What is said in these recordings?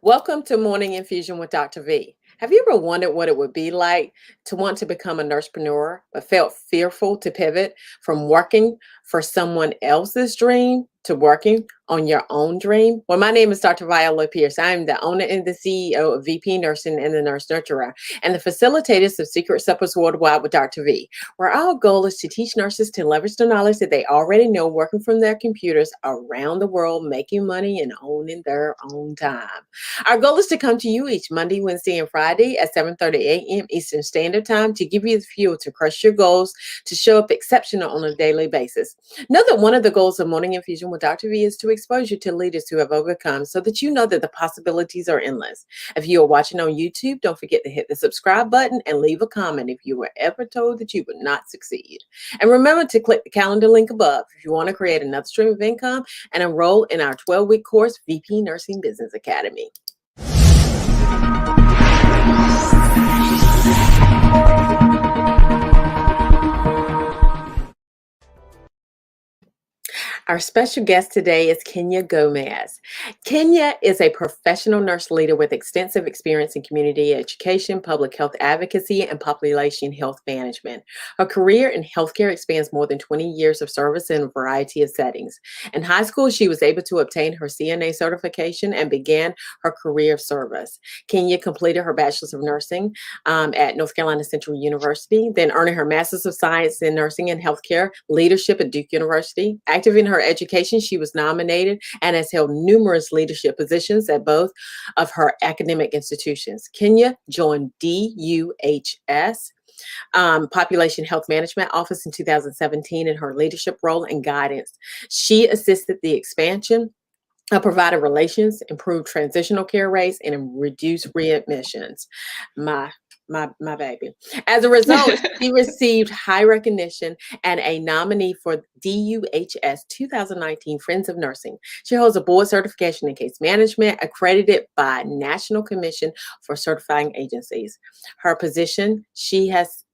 Welcome to Morning Infusion with Dr. V. Have you ever wondered what it would be like to want to become a nursepreneur, but felt fearful to pivot from working for someone else's dream to working on your own dream? Well, my name is Dr. Viola Pierce. I'm the owner and the CEO of VP Nursing and the Nurse Nurturer, and the facilitators of Secret Suppers Worldwide with Dr. V, where our goal is to teach nurses to leverage the knowledge that they already know working from their computers around the world, making money and owning their own time. Our goal is to come to you each Monday, Wednesday, and Friday at 7:30 a.m. Eastern Standard Time to give you the fuel to crush your goals, to show up exceptional on a daily basis. Know that one of the goals of Morning Infusion with Dr. V is to expose you to leaders who have overcome so that you know that the possibilities are endless. If you are watching on YouTube, don't forget to hit the subscribe button and leave a comment if you were ever told that you would not succeed. And remember to click the calendar link above if you want to create another stream of income and enroll in our 12-week course, VP Nursing Business Academy. Our special guest today is Kenya Gomez. Kenya is a professional nurse leader with extensive experience in community education, public health advocacy, and population health management. Her career in healthcare spans more than 20 years of service in a variety of settings. In high school, she was able to obtain her CNA certification and began her career of service. Kenya completed her Bachelor's of Nursing at North Carolina Central University, then earning her Master's of Science in Nursing and Healthcare Leadership at Duke University. Active in her education, she was nominated and has held numerous leadership positions at both of her academic institutions. Kenya joined DUHS Population Health Management Office in 2017 in her leadership role and guidance. She assisted the expansion of provider relations, improved transitional care rates, and reduced readmissions. My my baby. As a result, she received high recognition and a nominee for DUHS 2019 Friends of Nursing. She holds a board certification in case management, accredited by National Commission for Certifying Agencies. Her position,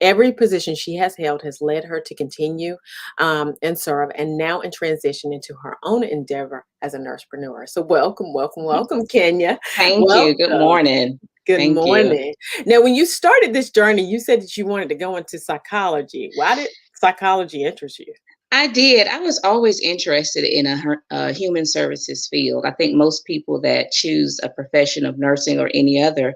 every position she has held has led her to continue and serve, and now in transition into her own endeavor as a nursepreneur. So welcome, Kenya. Thank you. Good Welcome. morning. Good Thank you. morning. Now, when you started this journey, you said that you wanted to go into psychology. Why did psychology interest you? I did. I was always interested in a human services field. I think most people that choose a profession of nursing or any other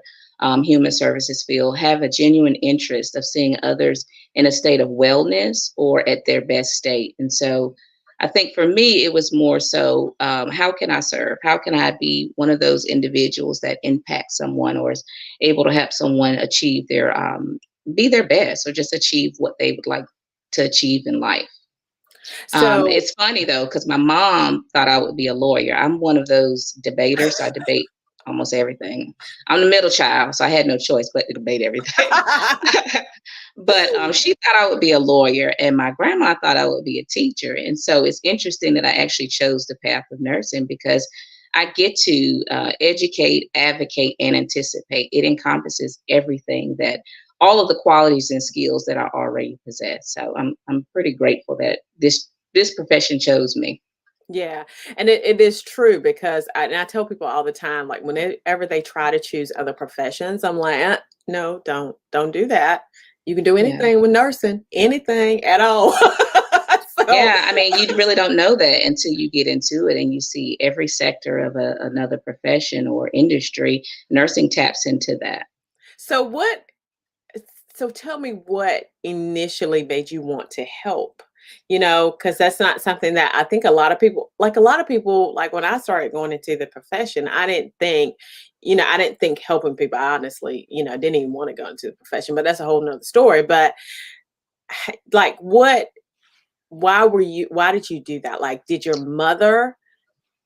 human services field have a genuine interest of seeing others in a state of wellness or at their best state. And so I think for me, it was more so how can I serve? How can I be one of those individuals that impact someone or is able to help someone achieve be their best or just achieve what they would like to achieve in life? So, It's funny though, because my mom thought I would be a lawyer. I'm one of those debaters. So I debate almost everything. I'm the middle child, so I had no choice but to debate everything. But she thought I would be a lawyer, and my grandma thought I would be a teacher. And so it's interesting that I actually chose the path of nursing because I get to educate, advocate, and anticipate. It encompasses everything that all of the qualities and skills that I already possess. So I'm pretty grateful that this profession chose me. yeah, and it is true because I tell people all the time, like whenever they try to choose other professions, I'm like, no, don't do that. You can do Yeah. anything with nursing, anything at all. So, Yeah, I mean, you really don't know that until you get into it and you see every sector of another profession or industry. Nursing taps into that. so what? So tell me what initially made you want to help? Because that's not something that I think a lot of people, like when I started going into the profession, I didn't think helping people, honestly, didn't even want to go into the profession, but that's a whole nother story. But like why did you do that? Like, did your mother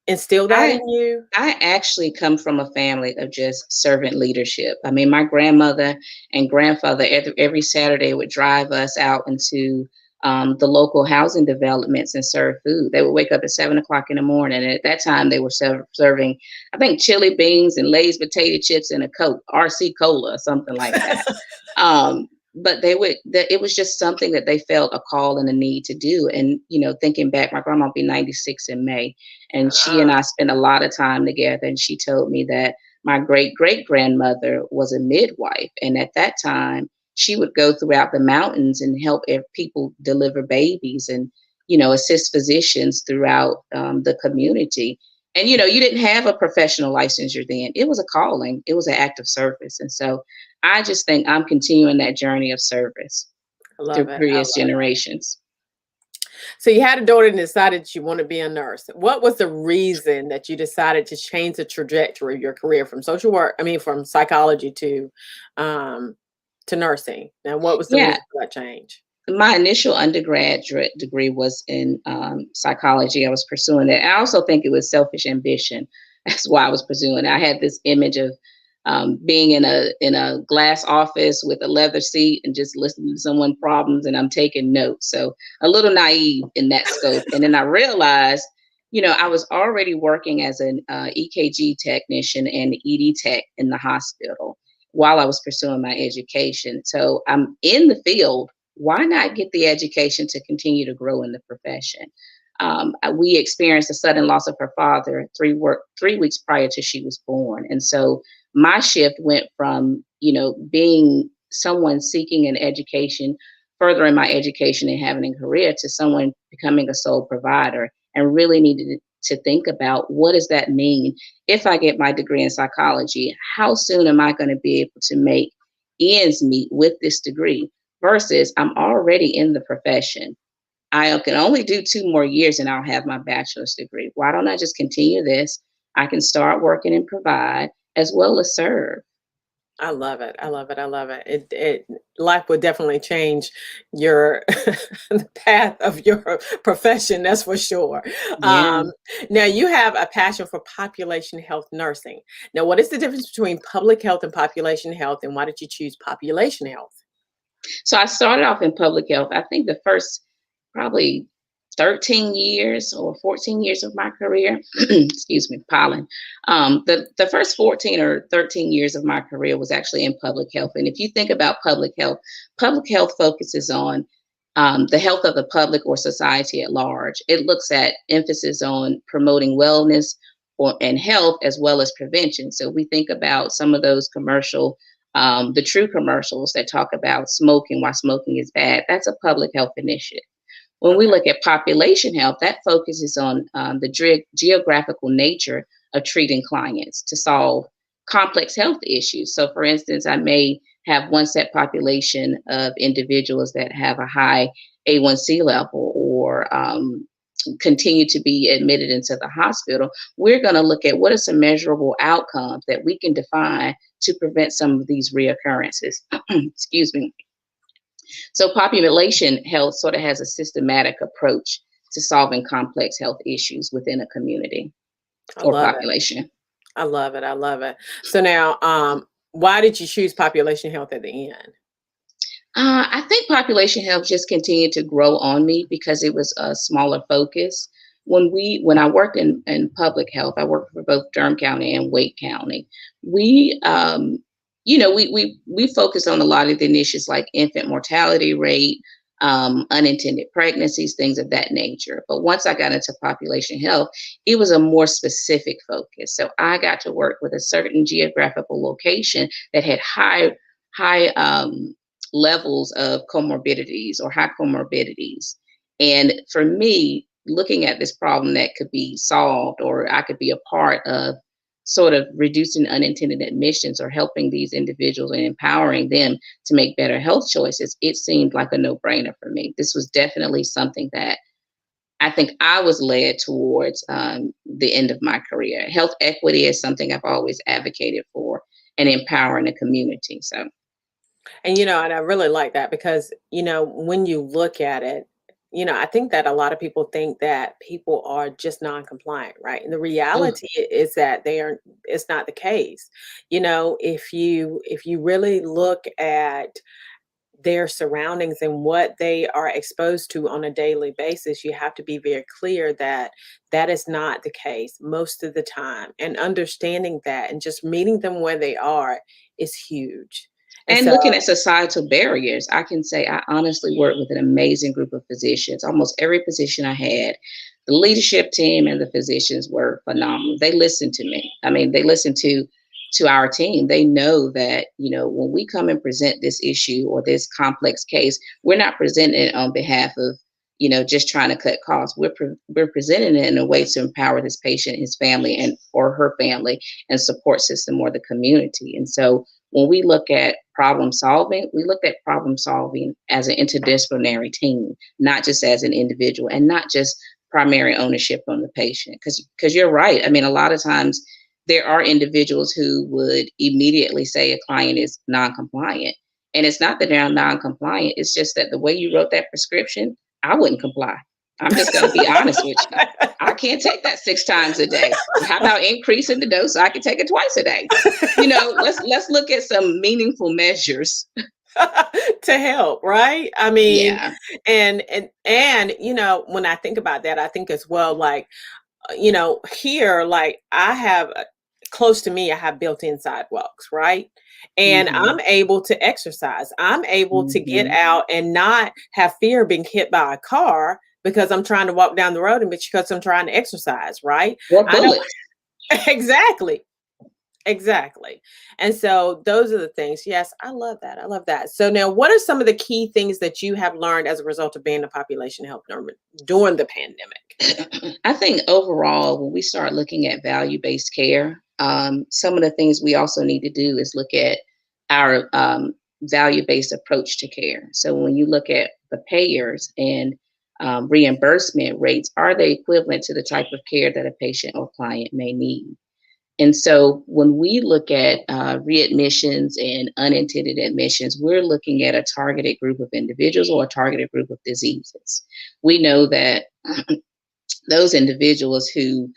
instill that I in you? I actually come from a family of just servant leadership. I mean, my grandmother and grandfather every Saturday would drive us out into the local housing developments and serve food. They would wake up at 7 o'clock in the morning. And at that time, they were serving, I think, chili beans and Lay's potato chips and a Coke, RC Cola, or something like that. but they would that it was just something that they felt a call and a need to do. And thinking back, my grandma will be 96 in May, and she and Uh-huh. I spent a lot of time together. And she told me that my great great grandmother was a midwife, and at that time she would go throughout the mountains and help people deliver babies, and assist physicians throughout the community. And you didn't have a professional licensure then. It was a calling. It was an act of service. And so I just think I'm continuing that journey of service I love through it. I previous love it. generations. So you had a daughter and decided you want to be a nurse. What was the reason that you decided to change the trajectory of your career from social work, I mean, from psychology um, to nursing? And what was the Yeah, reason for that change? my initial undergraduate degree was in psychology. I was pursuing that. I also think it was selfish ambition. That's why I was pursuing it. I had this image of being in a glass office with a leather seat and just listening to someone problems, and I'm taking notes. So a little naive in that scope. And then I realized, I was already working as an EKG technician and ED tech in the hospital while I was pursuing my education. So I'm in the field. Why not get the education to continue to grow in the profession? We experienced a sudden loss of her father 3 weeks prior to she was born, and so my shift went from being someone seeking an education, furthering my education and having a career, to someone becoming a sole provider, and really needed to think about, what does that mean if I get my degree in psychology? How soon am I going to be able to make ends meet with this degree? Versus, I'm already in the profession. I can only do 2 more years and I'll have my bachelor's degree. Why don't I just continue this? I can start working and provide as well as serve. I love it. I love it. I love it. It life would definitely change your the path of your profession, that's for sure. Yeah. Um, Now you have a passion for population health nursing. Now, what is the difference between public health and population health, and why did you choose population health? So I started off in public health. I think the first probably 13 years or 14 years of my career, excuse me, pollen. The first 14 or 13 years of my career was actually in public health. And if you think about public health focuses on the health of the public or society at large. It looks at emphasis on promoting wellness and health as well as prevention. So we think about some of those the true commercials that talk about smoking, why smoking is bad. That's a public health initiative. When we Okay. look at population health, that focuses on the geographical nature of treating clients to solve complex health issues. So, for instance, I may have one set population of individuals that have a high A1C level, or continue to be admitted into the hospital. We're going to look at what are some measurable outcomes that we can define to prevent some of these reoccurrences. Excuse me. So population health sort of has a systematic approach to solving complex health issues within a community I or love it. population. I love it. I love it. So now, why did you choose population health at the end? I think population health just continued to grow on me because it was a smaller focus. When I worked in public health, I worked for both Durham County and Wake County. We we focused on a lot of the initiatives like infant mortality rate, unintended pregnancies, things of that nature. But once I got into population health, it was a more specific focus. So I got to work with a certain geographical location that had high levels of comorbidities or high comorbidities. And for me, looking at this problem that could be solved, or I could be a part of sort of reducing unintended admissions or helping these individuals and empowering them to make better health choices, it seemed like a no brainer for me. This was definitely something that I think I was led towards the end of my career. Health equity is something I've always advocated for, and empowering the community. So, And, and I really like that because, when you look at it, I think that a lot of people think that people are just non-compliant, right? And the oh, reality is that it's not the case. If you really look at their surroundings and what they are exposed to on a daily basis, you have to be very clear that that is not the case most of the time. And understanding that and just meeting them where they are is huge. And And so, looking at societal barriers, I can say I honestly work with an amazing group of physicians. Almost every position I had, the leadership team and the physicians were phenomenal. They listened to me. I mean, they listened to our team. They know that, when we come and present this issue or this complex case, we're not presenting it on behalf of, just trying to cut costs. We're presenting it in a way to empower this patient, his family, and or her family, and support system or the community. And so when we look at problem solving, we look at problem solving as an interdisciplinary team, not just as an individual, and not just primary ownership on the patient. Because you're right. I mean, a lot of times there are individuals who would immediately say a client is non-compliant. And it's not that they're non-compliant. It's just that the way you wrote that prescription, I wouldn't comply. I'm just going to be honest with you. I can't take that 6 times a day. How about increasing the dose so I can take it twice a day? Let's look at some meaningful measures. to help, right? I mean, Yeah. and when I think about that, I think as well, like, here, like I have close to me, I have built-in sidewalks, right? And Hmm. I'm able to exercise. I'm able to get Hmm. out and not have fear of being hit by a car because I'm trying to walk down the road and because I'm trying to exercise, right? Or I don't bullets. exactly. Exactly. And so those are the things. Yes, I love that. I love that. So now what are some of the key things that you have learned as a result of being a population health nurse during the pandemic? I think overall, when we start looking at value-based care, some of the things we also need to do is look at our value-based approach to care. So when you look at the payers and reimbursement rates, are they equivalent to the type of care that a patient or client may need? And so when we look at readmissions and unintended admissions, we're looking at a targeted group of individuals or a targeted group of diseases. We know that those individuals who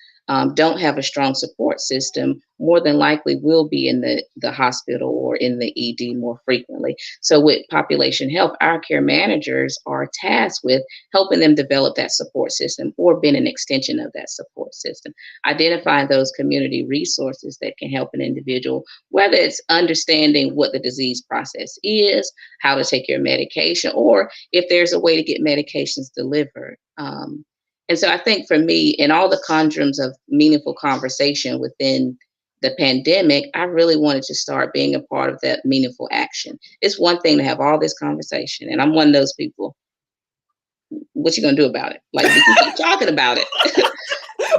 don't have a strong support system more than likely will be in the hospital or in the ED more frequently. So, with population health, our care managers are tasked with helping them develop that support system or being an extension of that support system, identifying those community resources that can help an individual, whether it's understanding what the disease process is, how to take your medication, or if there's a way to get medications delivered. And so I think for me, in all the conundrums of meaningful conversation within the pandemic, I really wanted to start being a part of that meaningful action. It's one thing to have all this conversation, and I'm one of those people. What you gonna do about it? Like we can keep talking about it,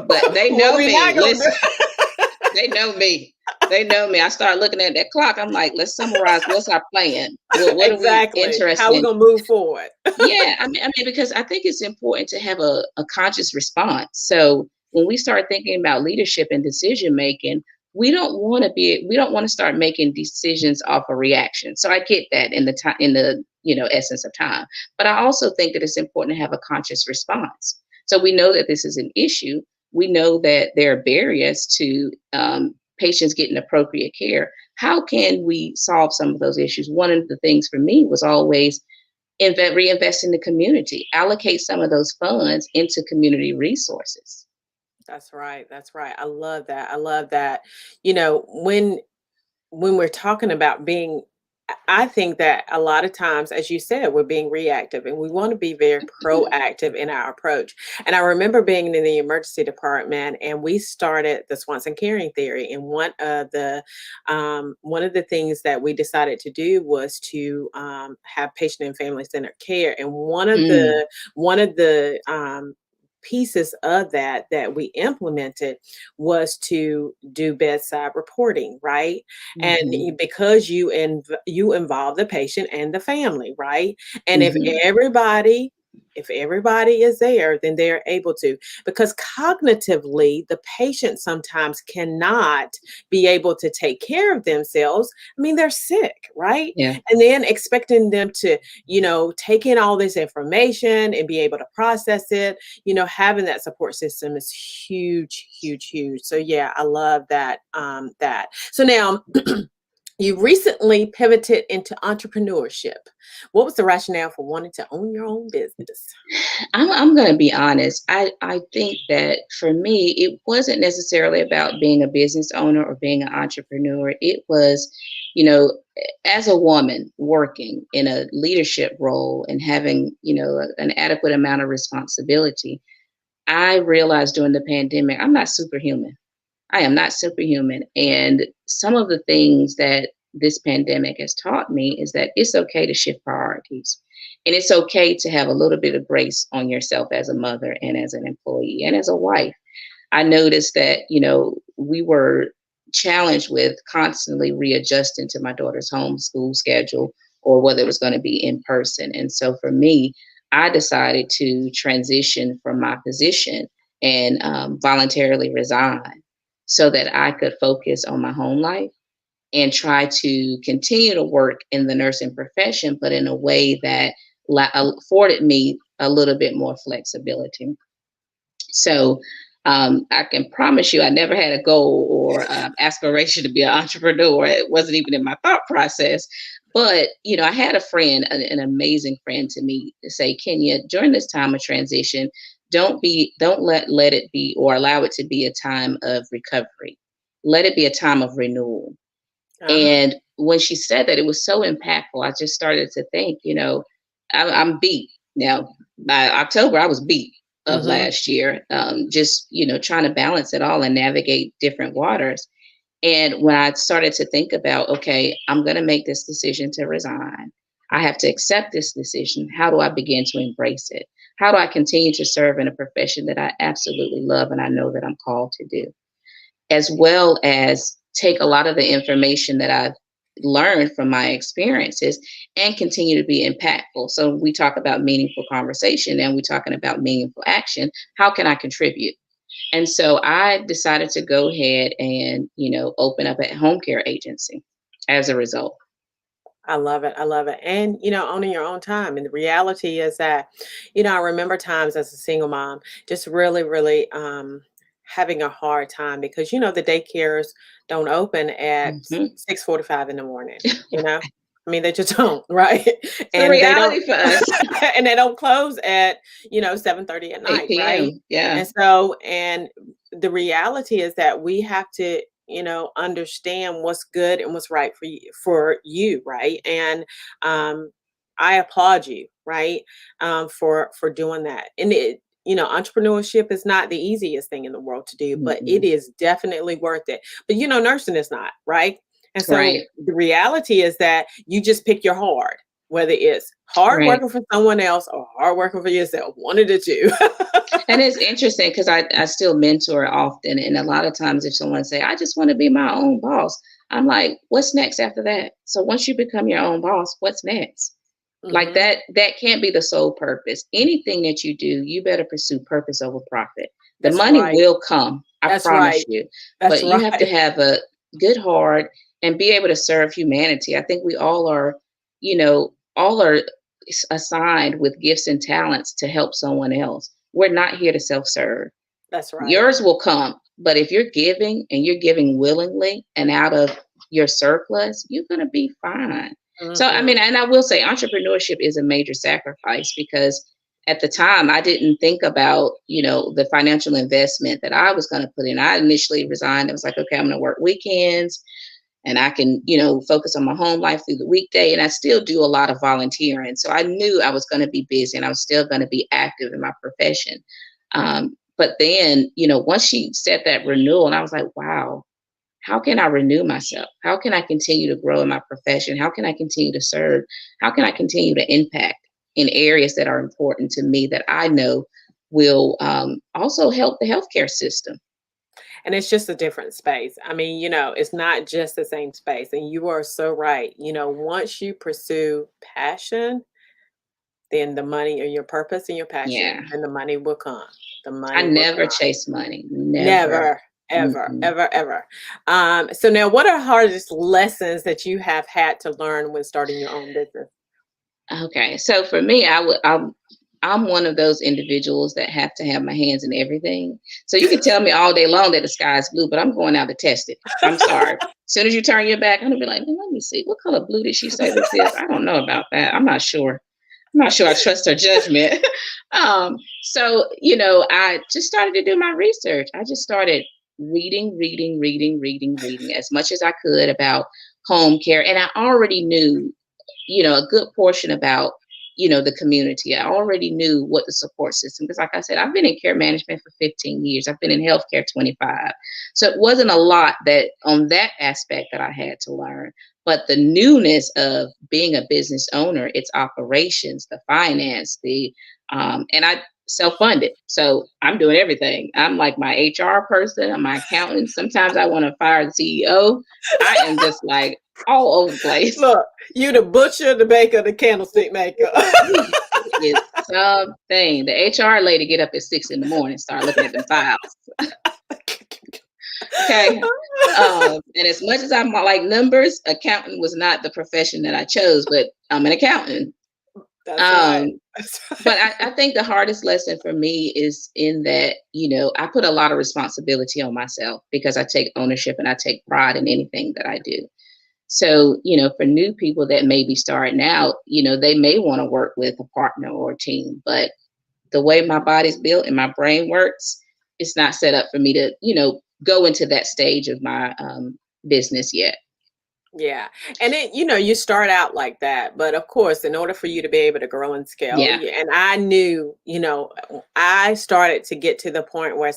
but they What know we me. not gonna Listen, do? they know me. They know me. I start looking at that clock. I'm like, let's summarize. What's our plan? What are we Exactly. How interested we in? gonna move forward? Yeah, I mean, because I think it's important to have a conscious response. So when we start thinking about leadership and decision making, we don't want to start making decisions off a reaction. So I get that in the time, in the essence of time, but I also think that it's important to have a conscious response. So we know that this is an issue. We know that there are barriers to patients getting appropriate care. How can we solve some of those issues? One of the things for me was always reinvest in the community, allocate some of those funds into community resources. That's right. That's right. I love that. I love that. You know, when we're talking about being I think that a lot of times, as you said, we're being reactive and we want to be very proactive in our approach. And I remember being in the emergency department and we started the Swanson caring theory. And one of the things that we decided to do was to have patient and family centered care. And Mm, one of the pieces of that we implemented was to do bedside reporting, right? And mhm, because you involve the patient and the family, right? And mhm. if everybody is there, then they're able to, because cognitively the patient sometimes cannot be able to take care of themselves. I mean, they're sick, right? Yeah, And then expecting them to, take in all this information and be able to process it, having that support system is huge, huge, huge. So yeah, I love that. So now You recently pivoted into entrepreneurship. What was the rationale for wanting to own your own business? I'm going to be honest. I think that for me, it wasn't necessarily about being a business owner or being an entrepreneur. It was, you know, as a woman working in a leadership role and having, an adequate amount of responsibility, I realized during the pandemic, I'm not superhuman. I am not superhuman. And some of the things that this pandemic has taught me is that it's okay to shift priorities. And it's okay to have a little bit of grace on yourself as a mother and as an employee and as a wife. I noticed that, we were challenged with constantly readjusting to my daughter's homeschool schedule or whether it was going to be in person. And so for me, I decided to transition from my position and voluntarily resign so that I could focus on my home life and try to continue to work in the nursing profession, but in a way that afforded me a little bit more flexibility. So I can promise you, I never had a goal or aspiration to be an entrepreneur. It wasn't even in my thought process. But I had a friend, an amazing friend to me, to say, Kenya, during this time of transition, don't let it be or allow it to be a time of recovery. Let it be a time of renewal. Uh-huh. And when she said that, it was so impactful. I just started to think, I'm beat now. By October, I was beat of Mhm. last year. Just trying to balance it all and navigate different waters. And when I started to think about, okay, I'm going to make this decision to resign. I have to accept this decision. How do I begin to embrace it? How do I continue to serve in a profession that I absolutely love and I know that I'm called to do? As well as take a lot of the information that I've learned from my experiences and continue to be impactful. So we talk about meaningful conversation and we're talking about meaningful action. How can I contribute? And so I decided to go ahead and, open up a home care agency as a result. I love it. I love it. And, owning your own time. And the reality is that, I remember times as a single mom just really, really having a hard time because, the daycares don't open at Mhm. 6:45 in the morning, you know? I mean, they just don't, right? It's the And they don't reality for us. and they don't close at, 7:30 at 8 night, right? p.m. Yeah. And the reality is that we have to understand what's good and what's right for you, right? And I applaud you, right? For doing that. And entrepreneurship is not the easiest thing in the world to do, but it Mhm. is definitely worth it. But nursing is not, right? And so Right. the reality is that you just pick your hard, whether it's hard Right. working for someone else or hard working for yourself, one of the two. And it's interesting because I still mentor often. And a lot of times, if someone say, I just want to be my own boss, I'm like, what's next after that? So once you become your own boss, what's next? Like Hmm. that can't be the sole purpose. Anything that you do, you better pursue purpose over profit. The That's money right. will come, I That's promise right. you. That's But you have to right. have a good heart and be able to serve humanity. I think we all are assigned with gifts and talents to help someone else. We're not here to self-serve. That's right. Yours will come, but if you're giving and you're giving willingly and out of your surplus, you're going to be fine. So, I mean, Mhm. and I will say entrepreneurship is a major sacrifice because at the time I didn't think about, the financial investment that I was going to put in. I initially resigned. I was like, okay, I'm going to work weekends and I can, focus on my home life through the weekday. And I still do a lot of volunteering. So I knew I was going to be busy and I was still going to be active in my profession. But then, once she said that renewal, and I was like, wow, how can I renew myself? How can I continue to grow in my profession? How can I continue to serve? How can I continue to impact in areas that are important to me that I know will also help the healthcare system? And it's just a different space. I mean, it's not just the same space. And you are so right. Once you pursue passion, then the money or your purpose and your passion, Yeah. then the money will come. The I money will never come. chase money. Never. Never, ever, Mm-mm. ever, ever. So now what are hardest lessons that you have had to learn when starting your own business? Okay. So for me, I would. I'm one of those individuals that have to have my hands in everything. So you can tell me all day long that the sky is blue, but I'm going out to test it. I'm sorry. As soon as you turn your back, I'm gonna be like, "Well, let me see. What color blue did she say this is? I don't know about that. I'm not sure. I'm not sure I trust her judgment." So, I just started to do my research. I just started reading as much as I could about home care. And I already knew, a good portion about, the community. I already knew what the support system, because like I said, I've been in care management for 15 years. I've been in healthcare 25. So it wasn't a lot that on that aspect that I had to learn. But the newness of being a business owner, its operations, the finance, and I self-funded. So I'm doing everything. I'm like my HR person, I'm my accountant. Sometimes I want to fire the CEO. I am just like all over the place. Look, you the butcher, the baker, the candlestick maker. It is something. The HR lady get up at 6 in the morning, start looking at them files. Okay. And as much as I'm like numbers, accountant was not the profession that I chose, but I'm an accountant. That's right. Um, but I think the hardest lesson for me is in that, I put a lot of responsibility on myself because I take ownership and I take pride in anything that I do. So, for new people that may be starting out, they may want to work with a partner or a team, but the way my body's built and my brain works, it's not set up for me to, go into that stage of my business yet. Yeah. And you start out like that, but of course, in order for you to be able to grow and scale, Yeah. and I knew, I started to get to the point where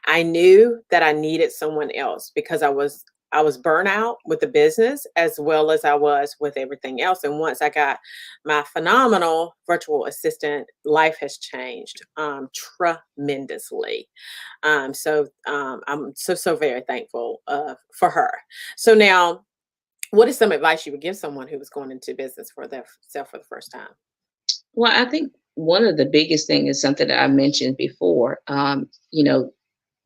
I knew that I needed someone else because I was burnout with the business as well as I was with everything else. And once I got my phenomenal virtual assistant, life has changed tremendously. I'm so very thankful for her. So now, what is some advice you would give someone who was going into business for themselves for the first time? Well, I think one of the biggest thing is something that I mentioned before.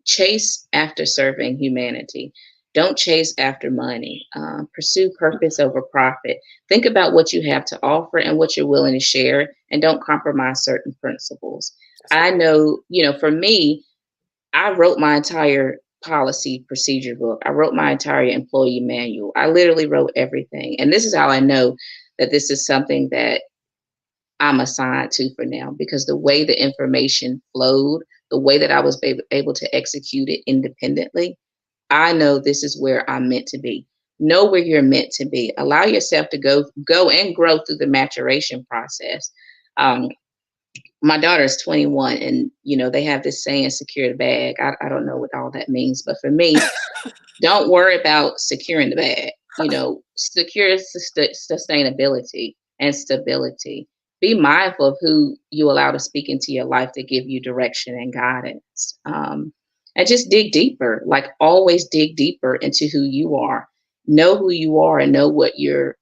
Chase after serving humanity. Don't chase after money. Pursue purpose over profit. Think about what you have to offer and what you're willing to share, and don't compromise certain principles. That's I right. know, for me, I wrote my entire policy procedure book. I wrote my entire employee manual. I literally wrote everything. And this is how I know that this is something that I'm assigned to for now, because the way the information flowed, the way that I was able to execute it independently, I know this is where I'm meant to be. Know where you're meant to be. Allow yourself to go and grow through the maturation process. Um, my daughter is 21, and they have this saying, secure the bag. I don't know what all that means, but for me, don't worry about securing the bag. Secure sustainability and stability. Be mindful of who you allow to speak into your life to give you direction and guidance. And just dig deeper, like always dig deeper into who you are. Know who you are and know what you're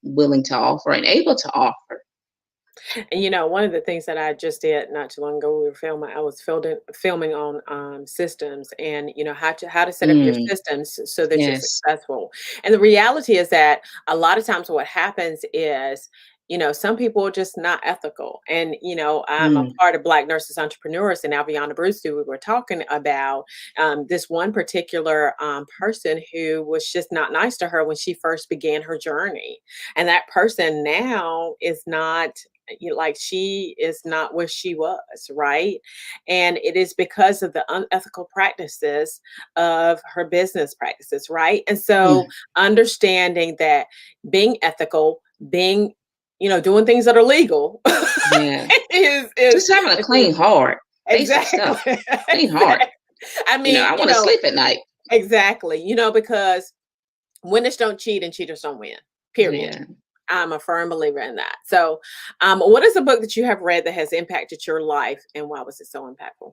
willing to offer and able to offer. And one of the things that I just did not too long ago, we were filming. I was filming on systems, and how to set up your Mm, systems so that you're yes. successful. And the reality is that a lot of times what happens is, some people are just not ethical. And I'm a Mm, part of Black Nurses Entrepreneurs, and Alviana Brewster. We were talking about this one particular person who was just not nice to her when she first began her journey, and that person now is not like she is not where she was, right? And it is because of the unethical practices of her business practices, right? And so mm, understanding that being ethical, being, doing things that are legal yeah. is Just having a clean heart, basic stuff. exactly. Clean heart. I mean, I want to sleep at night. exactly, because winners don't cheat and cheaters don't win, period. Yeah. I'm a firm believer in that. So, what is a book that you have read that has impacted your life, and why was it so impactful?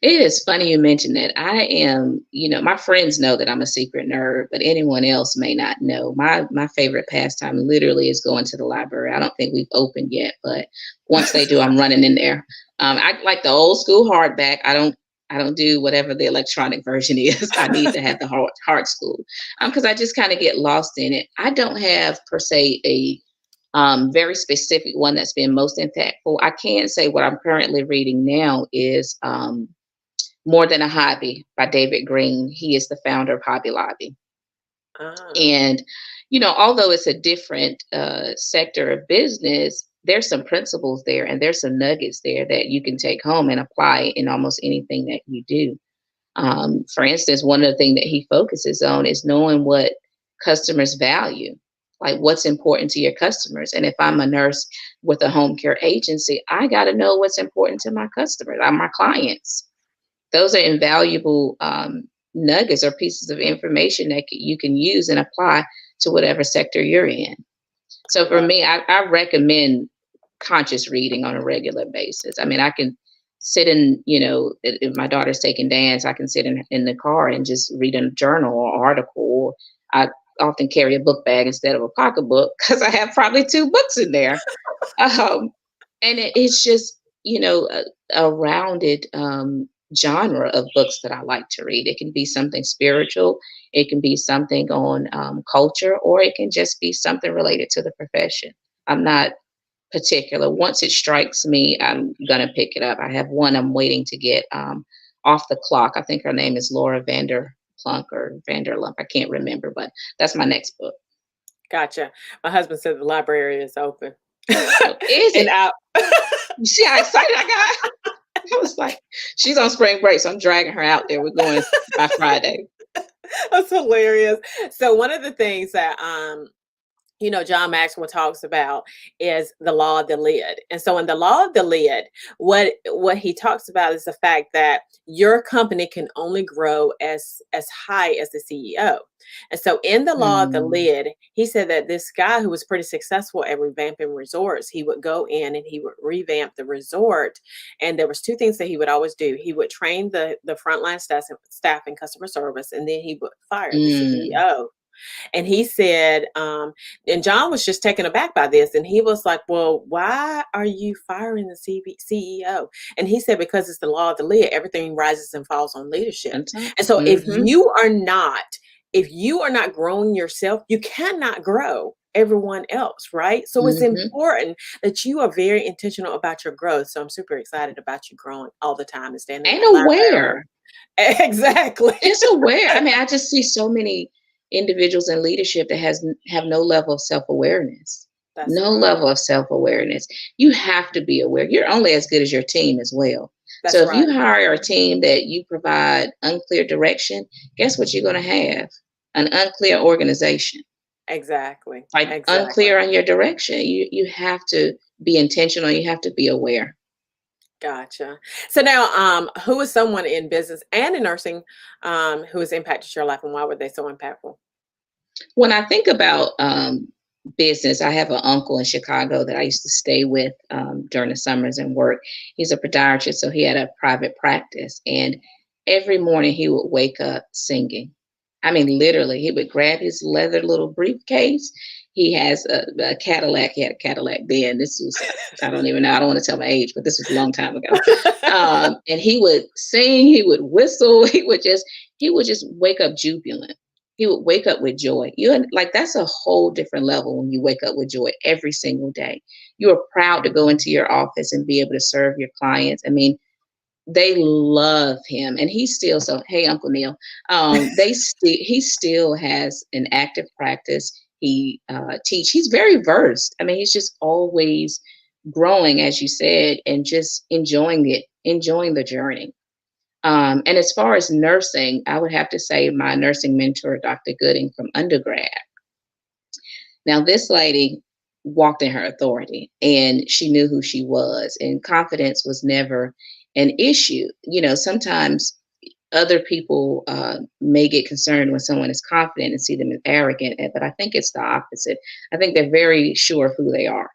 It is funny you mentioned that. I am, my friends know that I'm a secret nerd, but anyone else may not know. My favorite pastime literally is going to the library. I don't think we've opened yet, but once they do, I'm running in there. I like the old school hardback. I don't do whatever the electronic version is. I need to have the hard school because I just kind of get lost in it. I don't have per se Very specific one that's been most impactful. I can say what I'm currently reading now is More Than a Hobby by David Green. He is the founder of Hobby Lobby. Ah, And, although it's a different sector of business, there's some principles there and there's some nuggets there that you can take home and apply in almost anything that you do. For instance, one of the things that he focuses on is knowing what customers value, like what's important to your customers. And if I'm a nurse with a home care agency, I got to know what's important to my customers, my clients. Those are invaluable nuggets or pieces of information that you can use and apply to whatever sector you're in. I So for love me, I recommend conscious reading on a regular basis. I mean, I can sit in, if my daughter's taking dance, I can sit in the car and just read a journal or article. Or I often carry a book bag instead of a pocketbook because I have probably two books in there. Um, and it's just, a rounded genre of books that I like to read. It can be something spiritual, it can be something on culture, or it can just be something related to the profession. I'm not particular. Once it strikes me, I'm gonna pick it up. I have one I'm waiting to get off the clock. I think her name is Laura Vanderplunk or Vanderlump. I can't remember, but that's my next book. Gotcha. My husband said the library is open. Oh, is And it? out. You see how excited I got? I was like, she's on spring break, so I'm dragging her out there. We're going by Friday. That's hilarious. So one of the things that John Maxwell talks about is the law of the lid. And so in the law of the lid, what he talks about is the fact that your company can only grow as high as the CEO. And so in the law of the Mm, lid, he said that this guy who was pretty successful at revamping resorts, he would go in and he would revamp the resort. And there was two things that he would always do. He would train the frontline staff in customer service, and then he would fire the mm, CEO. And he said, and John was just taken aback by this. And he was like, well, why are you firing the CEO? And he said, because it's the law of the lid, everything rises and falls on leadership. And so mm-hmm, if you are not growing yourself, you cannot grow everyone else, right? So it's mm-hmm. important that you are very intentional about your growth. So I'm super excited about you growing all the time and standing in And that library. aware. Exactly. Just aware. I mean, I just see so many individuals in leadership that have no level of self-awareness. That's No right. level of self-awareness. You have to be aware. You're only as good as your team as well. So That's if you right. hire a team that you provide unclear direction, guess what you're going to have? An unclear organization. Exactly. Like Exactly. unclear on your direction. You have to be intentional. You have to be aware. Gotcha. So now, who is someone in business and in nursing, who has impacted your life, and why were they so impactful? When I think about business, I have an uncle in Chicago that I used to stay with during the summers and work. He's a podiatrist, so he had a private practice. And every morning he would wake up singing. I mean, literally, he would grab his leather little briefcase. He has a Cadillac. He had a Cadillac then. This was, I don't even know. I don't want to tell my age, but this was a long time ago. And he would sing. He would whistle. He would just wake up jubilant. He would wake up with joy. You like that's a whole different level when you wake up with joy every single day. You are proud to go into your office and be able to serve your clients. I mean, they love him, and he's still so. Hey, Uncle Neil, he still has an active practice. He teach. He's very versed. I mean, he's just always growing, as you said, and just enjoying it, enjoying the journey. And as far as nursing, I would have to say my nursing mentor, Dr. Gooding from undergrad. Now, this lady walked in her authority and she knew who she was, and confidence was never an issue. Sometimes other people may get concerned when someone is confident and see them as arrogant, but I think it's the opposite. I think they're very sure of who they are.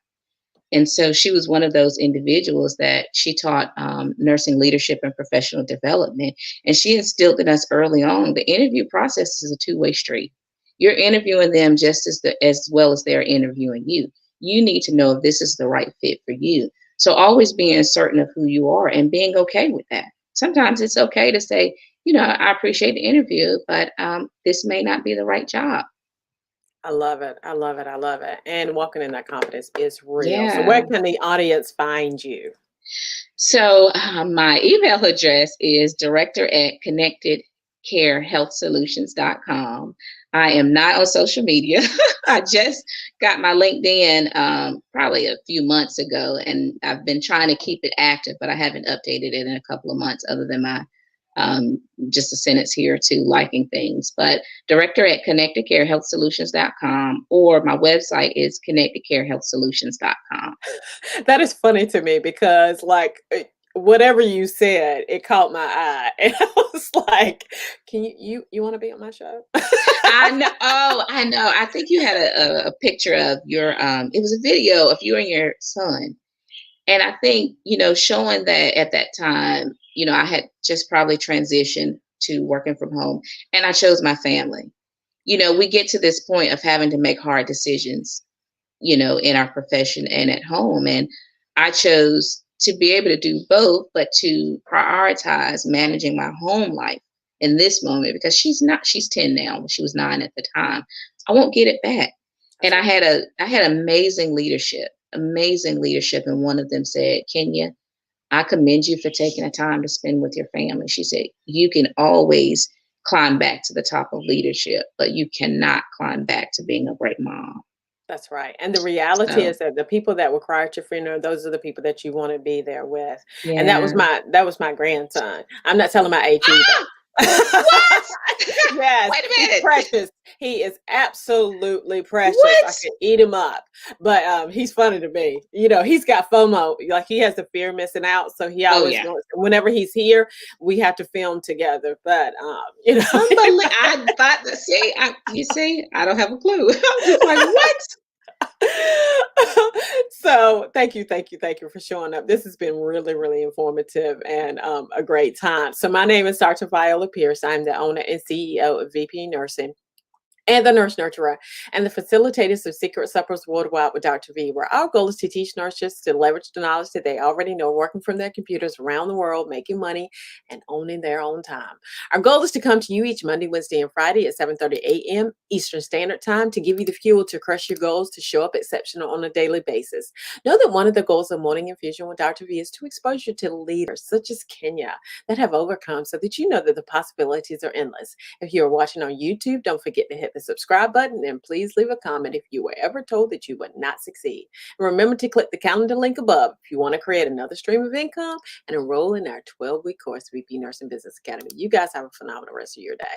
And so she was one of those individuals that she taught nursing leadership and professional development. And she instilled in us early on the interview process is a two-way street. You're interviewing them just as well as they're interviewing you. You need to know if this is the right fit for you. So always being certain of who you are and being okay with that. Sometimes it's okay to say, I appreciate the interview, but this may not be the right job. I love it. I love it. I love it. And walking in that confidence is real. So where Yeah. can the audience find you? So my email address is director@connectedcarehealthsolutions.com. I am not on social media. I just got my LinkedIn probably a few months ago, and I've been trying to keep it active, but I haven't updated it in a couple of months other than my just a sentence here or two liking things. But director@connectedcarehealthsolutions.com, or my website is connectedcarehealthsolutions.com. That is funny to me because, like, whatever you said, it caught my eye, and I was like, "Can you want to be on my show?" I know. Oh, I know. I think you had a picture of your it was a video of you and your son. And I think, showing that at that time, I had just probably transitioned to working from home, and I chose my family. We get to this point of having to make hard decisions, in our profession and at home. And I chose to be able to do both, but to prioritize managing my home life in this moment, because she's 10 now. She was 9 at the time. I won't get it back. And That's right. I had amazing leadership. And one of them said, Kenya, I commend you for taking the time to spend with your family. She said, you can always climb back to the top of leadership, but you cannot climb back to being a great mom. That's right. And the reality So is that the people that will cry at your funeral, those are the people that you want to be there with. And yeah. that was my grandson. I'm not telling my age either. Ah, what? Yes, Wait a he's minute. precious. He is absolutely precious. I What? could eat him up. But he's funny to me. He's got FOMO. Like, he has the fear of missing out. So he Oh always yeah. wants, whenever he's here, we have to film together. But Unbelievable. I thought that. You see, I don't have a clue. I'm just like, what? So thank you for showing up. This has been really, really informative and a great time. So my name is Dr. Viola Pierce. I'm the owner and CEO of VP Nursing and the Nurse Nurturer, and the facilitators of Secret Suppers Worldwide with Dr. V, where our goal is to teach nurses to leverage the knowledge that they already know, working from their computers around the world, making money, and owning their own time. Our goal is to come to you each Monday, Wednesday, and Friday at 7:30 a.m. Eastern Standard Time to give you the fuel to crush your goals, to show up exceptional on a daily basis. Know that one of the goals of Morning Infusion with Dr. V is to expose you to leaders such as Kenya that have overcome, so that you know that the possibilities are endless. If you are watching on YouTube, don't forget to hit the subscribe button, and please leave a comment if you were ever told that you would not succeed. And remember to click the calendar link above if you want to create another stream of income and enroll in our 12-week course, VP Nursing Business Academy. You guys have a phenomenal rest of your day.